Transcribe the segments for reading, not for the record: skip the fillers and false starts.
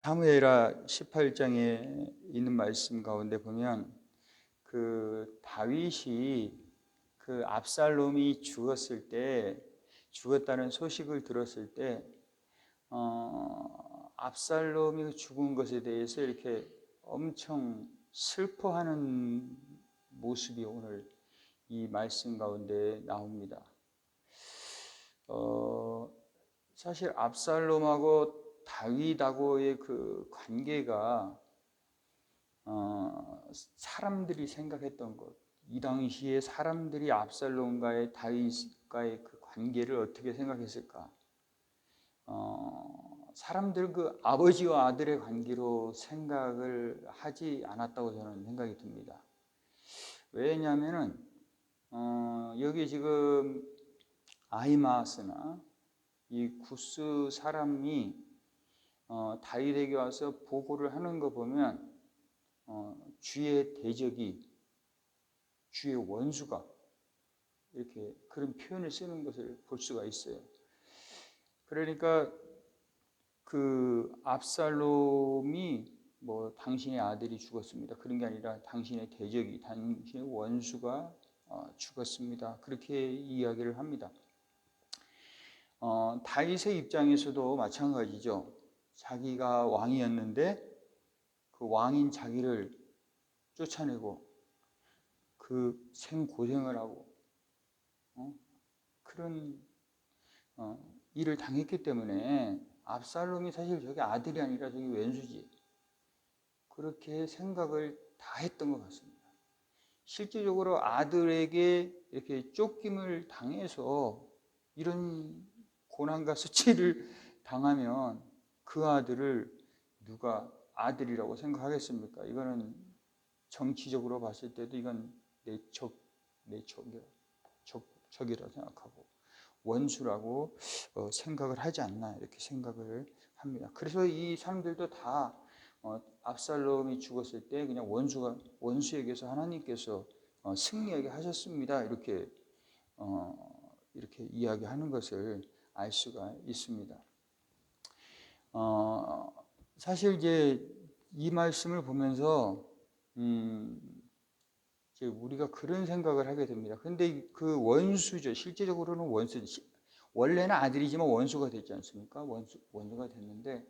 사무엘하 18장에 있는 말씀 가운데 보면 그 다윗이 그 압살롬이 죽었다는 소식을 들었을 때 압살롬이 죽은 것에 대해서 이렇게 엄청 슬퍼하는 모습이 오늘 이 말씀 가운데 나옵니다. 사실 압살롬하고 다윗하고의 그 관계가 사람들이 생각했던 것, 이 당시에 사람들이 압살롬과의 다윗과의 그 관계를 어떻게 생각했을까? 사람들 그 아버지와 아들의 관계로 생각을 하지 않았다고 저는 생각이 듭니다. 왜냐하면은 여기 지금 아히마아스나 이 구스 사람이 다윗에게 와서 보고를 하는 거 보면 주의 대적이, 주의 원수가 이렇게 그런 표현을 쓰는 것을 볼 수가 있어요. 그러니까 그 압살롬이 뭐 당신의 아들이 죽었습니다, 그런 게 아니라 당신의 대적이, 당신의 원수가 죽었습니다, 그렇게 이야기를 합니다. 다윗의 입장에서도 마찬가지죠. 자기가 왕이었는데 그 왕인 자기를 쫓아내고 그 생고생을 하고 그런 일을 당했기 때문에 압살롬이 사실 저게 아들이 아니라 저기 왼수지, 그렇게 생각을 다 했던 것 같습니다. 실제적으로 아들에게 이렇게 쫓김을 당해서 이런 고난과 수치를 당하면 그 아들을 누가 아들이라고 생각하겠습니까? 이거는 정치적으로 봤을 때도 이건 적이라 생각하고 원수라고 생각을 하지 않나, 이렇게 생각을 합니다. 그래서 이 사람들도 다 압살롬이 죽었을 때 그냥 원수에게서 하나님께서 승리하게 하셨습니다, 이렇게 이야기하는 것을 알 수가 있습니다. 사실 이제 이 말씀을 보면서 이제 우리가 그런 생각을 하게 됩니다. 그런데 그 원수죠. 실제적으로는 원래는 아들이지만 원수가 됐지 않습니까? 원수가 됐는데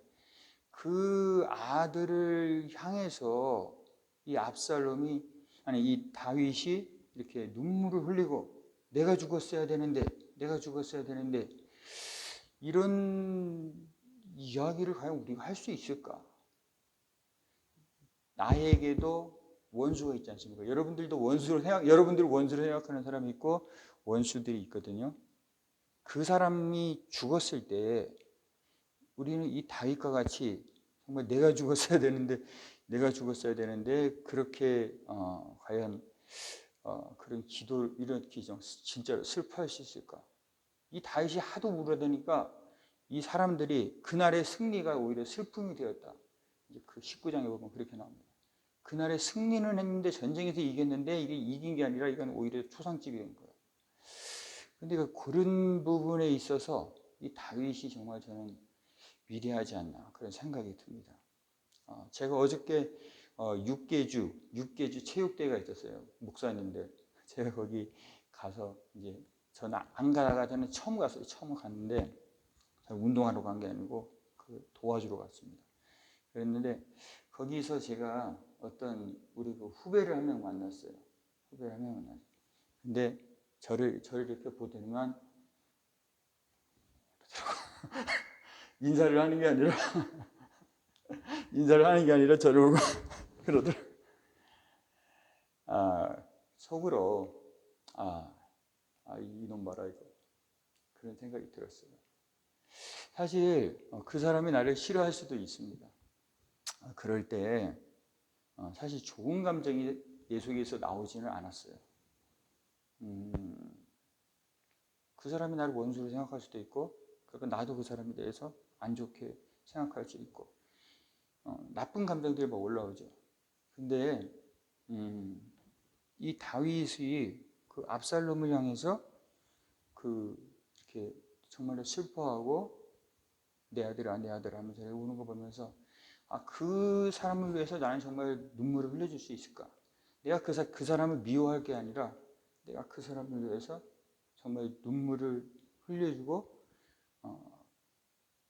그 아들을 향해서 이 압살롬이, 아니 이 다윗이 이렇게 눈물을 흘리고 내가 죽었어야 되는데 이런 이야기를 과연 우리가 할 수 있을까? 나에게도 원수가 있지 않습니까? 여러분들 원수를 생각하는 사람이 있고 원수들이 있거든요. 그 사람이 죽었을 때 우리는 이 다윗과 같이 정말 내가 죽었어야 되는데 그렇게 과연 그런 기도를 이렇게 진짜로 슬퍼할 수 있을까? 이 다윗이 하도 울어대니까 이 사람들이 그날의 승리가 오히려 슬픔이 되었다. 이제 그 19장에 보면 그렇게 나옵니다. 그날의 승리는 했는데, 전쟁에서 이겼는데 이게 이긴 게 아니라 이건 오히려 초상집이 된 거예요. 그런데 그런 부분에 있어서 이 다윗이 정말 저는 위대하지 않나, 그런 생각이 듭니다. 제가 어저께 육계주 체육대회가 있었어요. 목사님들. 제가 거기 가서 이제 저는 안 가다가 저는 처음 갔어요. 처음 갔는데 운동하러 간 게 아니고 도와주러 갔습니다. 그랬는데 거기서 제가 어떤 우리 그 후배를 한 명 만났어요. 근데 저를 이렇게 보더니만 인사를 하는 게 아니라 저를 보고 그러더라고요. 속으로 이놈 봐라, 이거, 그런 생각이 들었어요. 사실 그 사람이 나를 싫어할 수도 있습니다. 그럴 때 사실 좋은 감정이 내 속에서 나오지는 않았어요. 그 사람이 나를 원수로 생각할 수도 있고, 그러니까 나도 그 사람에 대해서 안 좋게 생각할 수 있고, 나쁜 감정들이 막 올라오죠. 근데 이 다윗이 그 압살롬을 향해서 이렇게 정말로 슬퍼하고 내 아들아 하면서 우는 거 보면서 그 사람을 위해서 나는 정말 눈물을 흘려줄 수 있을까? 내가 그 사람을 미워할 게 아니라 내가 그 사람을 위해서 정말 눈물을 흘려주고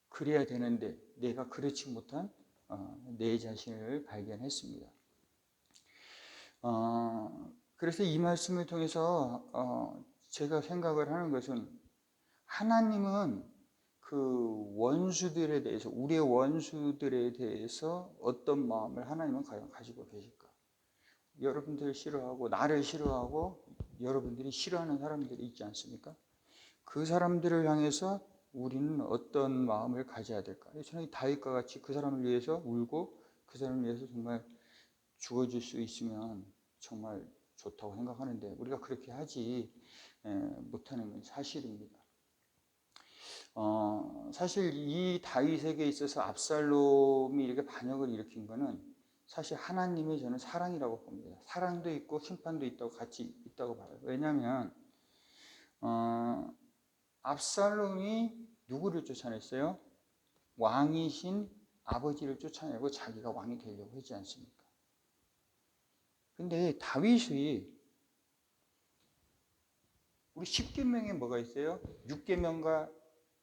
그래야 되는데 내가 그렇지 못한 내 자신을 발견했습니다. 그래서 이 말씀을 통해서 제가 생각을 하는 것은 하나님은 그 원수들에 대해서, 우리의 원수들에 대해서 어떤 마음을 하나님은 과연 가지고 계실까? 여러분들 싫어하고 나를 싫어하고 여러분들이 싫어하는 사람들이 있지 않습니까? 그 사람들을 향해서 우리는 어떤 마음을 가져야 될까? 저는 다윗과 같이 그 사람을 위해서 울고 그 사람을 위해서 정말 죽어줄 수 있으면 정말 좋다고 생각하는데 우리가 그렇게 하지 못하는 건 사실입니다. 사실 이 다윗에게 있어서 압살롬이 이렇게 반역을 일으킨 거는 사실 하나님의 저는 사랑이라고 봅니다. 사랑도 있고 심판도 있다고 같이 있다고 봐요. 왜냐하면 압살롬이 누구를 쫓아냈어요? 왕이신 아버지를 쫓아내고 자기가 왕이 되려고 하지 않습니까? 근데 다윗이 우리 10계명에 뭐가 있어요? 6계명과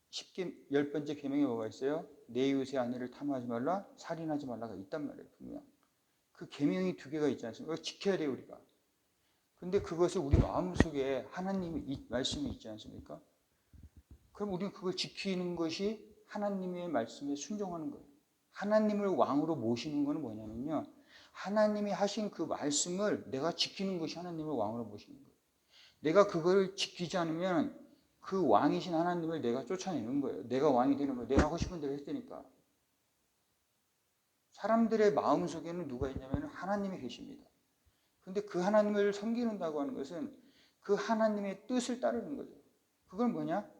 10번째 계명에 뭐가 있어요? 내 이웃의 아내를 탐하지 말라, 살인하지 말라가 있단 말이에요. 분명. 그 계명이 2개가 있지 않습니까? 그걸 지켜야 돼요, 우리가. 근데 그것을 우리 마음속에 하나님의 말씀이 있지 않습니까? 그럼 우리는 그걸 지키는 것이 하나님의 말씀에 순종하는 거예요. 하나님을 왕으로 모시는 것은 뭐냐면요. 하나님이 하신 그 말씀을 내가 지키는 것이 하나님을 왕으로 모시는 거예요. 내가 그걸 지키지 않으면 그 왕이신 하나님을 내가 쫓아내는 거예요. 내가 왕이 되는 거예요. 내가 하고 싶은 대로 했으니까. 사람들의 마음속에는 누가 있냐면 하나님이 계십니다. 근데 그 하나님을 섬기는다고 하는 것은 그 하나님의 뜻을 따르는 거죠. 그건 뭐냐?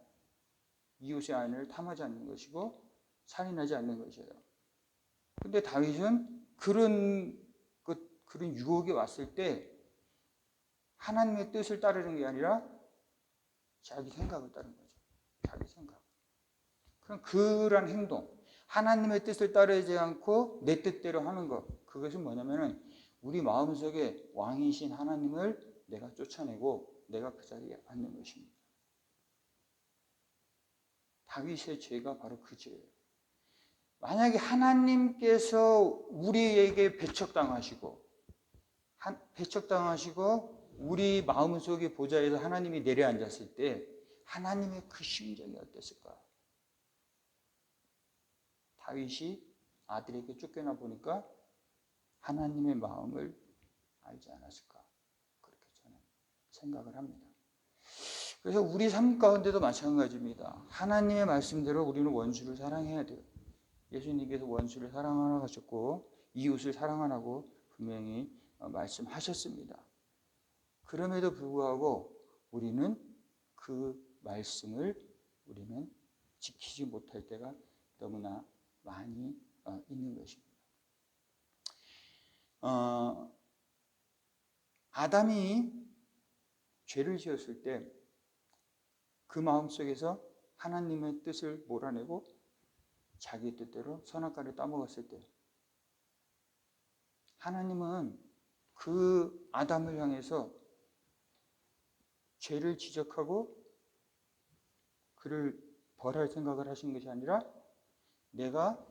이웃의 아내를 탐하지 않는 것이고 살인하지 않는 것이에요. 근데 다윗은 그런 유혹이 왔을 때 하나님의 뜻을 따르는 게 아니라 자기 생각을 따르는 거죠. 자기 생각. 그럼 그런 행동, 하나님의 뜻을 따르지 않고 내 뜻대로 하는 것, 그것은 뭐냐면은 우리 마음속에 왕이신 하나님을 내가 쫓아내고 내가 그 자리에 앉는 것입니다. 다윗의 죄가 바로 그 죄예요. 만약에 하나님께서 우리에게 배척당하시고 우리 마음속의 보좌에서 하나님이 내려앉았을 때 하나님의 그 심정이 어땠을까? 다윗이 아들에게 쫓겨나 보니까 하나님의 마음을 알지 않았을까? 그렇게 저는 생각을 합니다. 그래서 우리 삶 가운데도 마찬가지입니다. 하나님의 말씀대로 우리는 원수를 사랑해야 돼요. 예수님께서 원수를 사랑하라고 하셨고 이웃을 사랑하라고 분명히 말씀하셨습니다. 그럼에도 불구하고 우리는 그 말씀을 우리는 지키지 못할 때가 너무나 많이 있는 것입니다. 아담이 죄를 지었을 때 그 마음속에서 하나님의 뜻을 몰아내고 자기 뜻대로 선악과를 따먹었을 때 하나님은 그 아담을 향해서 죄를 지적하고 그를 벌할 생각을 하신 것이 아니라 내가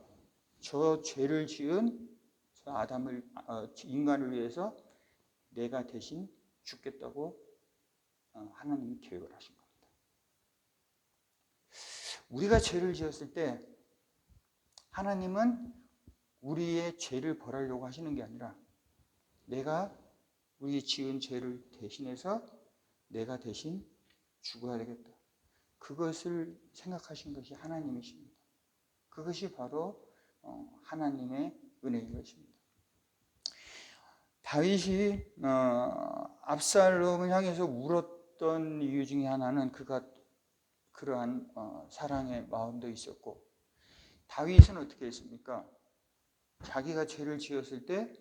저 죄를 지은 저 인간을 위해서 내가 대신 죽겠다고 하나님이 계획을 하신 겁니다. 우리가 죄를 지었을 때 하나님은 우리의 죄를 벌하려고 하시는 게 아니라 내가 우리 지은 죄를 대신해서 내가 대신 죽어야 되겠다. 그것을 생각하신 것이 하나님이십니다. 그것이 바로 하나님의 은혜인 것입니다. 다윗이 압살롬을 향해서 울었던 이유 중에 하나는 그가 그러한 사랑의 마음도 있었고 다윗은 어떻게 했습니까? 자기가 죄를 지었을 때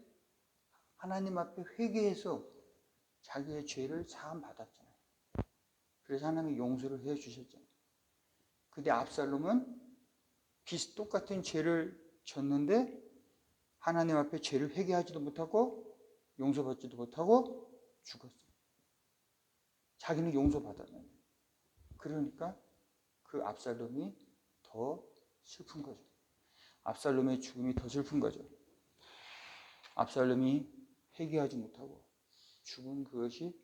하나님 앞에 회개해서 자기의 죄를 사함 받았잖아요. 그래서 하나님이 용서를 해 주셨잖아요. 근데 압살롬은 똑같은 죄를 졌는데 하나님 앞에 죄를 회개하지도 못하고 용서받지도 못하고 죽었어요. 자기는 용서받았는데. 그러니까 그 압살롬이 더 슬픈 거죠. 압살롬의 죽음이 더 슬픈 거죠. 압살롬이 회개하지 못하고 죽은 그것이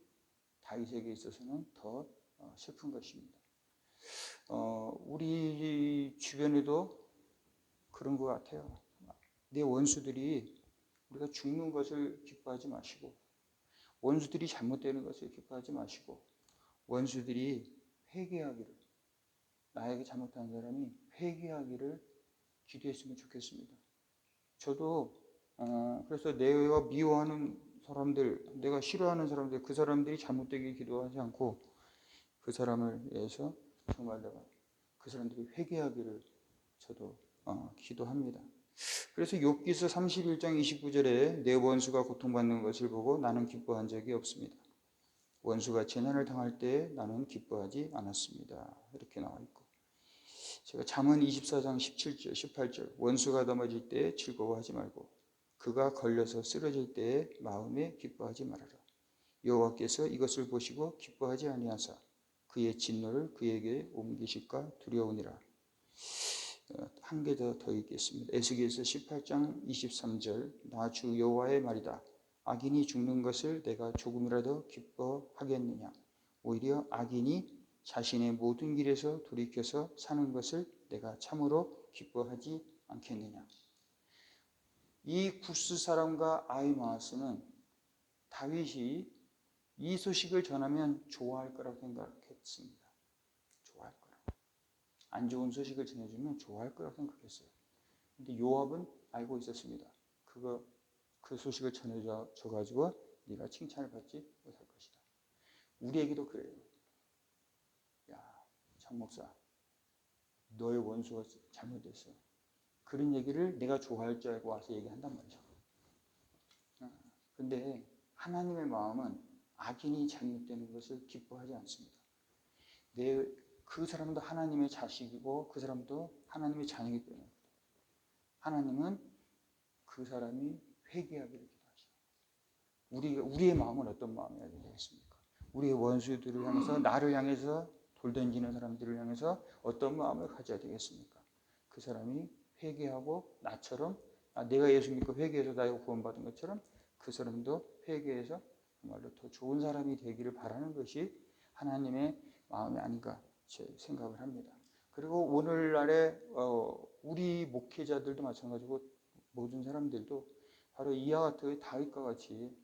다윗에게 있어서는 더 슬픈 것입니다. 우리 주변에도 그런 것 같아요. 내 원수들이 우리가 죽는 것을 기뻐하지 마시고, 원수들이 잘못되는 것을 기뻐하지 마시고, 원수들이 회개하기를, 나에게 잘못한 사람이 회개하기를 기도했으면 좋겠습니다. 저도 그래서 내가 미워하는 사람들, 내가 싫어하는 사람들, 그 사람들이 잘못되게 기도하지 않고 그 사람을 위해서 정말 내가 그 사람들이 회개하기를 저도 기도합니다. 그래서 욥기서 31장 29절에 내 원수가 고통받는 것을 보고 나는 기뻐한 적이 없습니다. 원수가 재난을 당할 때 나는 기뻐하지 않았습니다. 이렇게 나와 있고, 제가 잠언 24장 17절, 18절 원수가 넘어질 때 즐거워하지 말고 그가 걸려서 쓰러질 때에 마음에 기뻐하지 말아라. 여호와께서 이것을 보시고 기뻐하지 아니하사 그의 진노를 그에게 옮기실까 두려우니라. 한 개 더 읽겠습니다. 에스겔서 18장 23절 나 주 여호와의 말이다. 악인이 죽는 것을 내가 조금이라도 기뻐하겠느냐. 오히려 악인이 자신의 모든 길에서 돌이켜서 사는 것을 내가 참으로 기뻐하지 않겠느냐. 이 구스 사람과 아히마아스는 다윗이 이 소식을 전하면 좋아할 거라고 생각했습니다. 좋아할 거라고. 안 좋은 소식을 전해주면 좋아할 거라고 생각했어요. 근데 요압은 알고 있었습니다. 그 소식을 전해줘가지고 네가 칭찬을 받지 못할 것이다. 우리에게도 그래요. 야, 장 목사, 너의 원수가 잘못됐어. 그런 얘기를 내가 좋아할 줄 알고 와서 얘기한단 말이죠. 근데 하나님의 마음은 악인이 잘못되는 것을 기뻐하지 않습니다. 그 사람도 하나님의 자식이고 그 사람도 하나님의 자녀이기 때문에 하나님은 그 사람이 회개하기를 기도하시고, 우리의 마음은 어떤 마음이어야 되겠습니까? 우리의 원수들을 향해서, 나를 향해서, 돌 던지는 사람들을 향해서 어떤 마음을 가져야 되겠습니까? 그 사람이 회개하고 나처럼, 내가 예수 믿고 회개해서 나가 구원받은 것처럼 그 사람도 회개해서 정말로 더 좋은 사람이 되기를 바라는 것이 하나님의 마음이 아닌가 제 생각을 합니다. 그리고 오늘날의 우리 목회자들도 마찬가지고 모든 사람들도 바로 이와 같은 다윗과 같이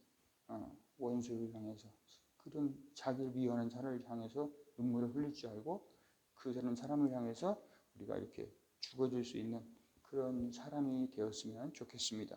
원수를 향해서, 그런 자기를 미워하는 자를 향해서 눈물을 흘릴 줄 알고 그 사람을 향해서 우리가 이렇게 죽어줄 수 있는 그런 사람이 되었으면 좋겠습니다.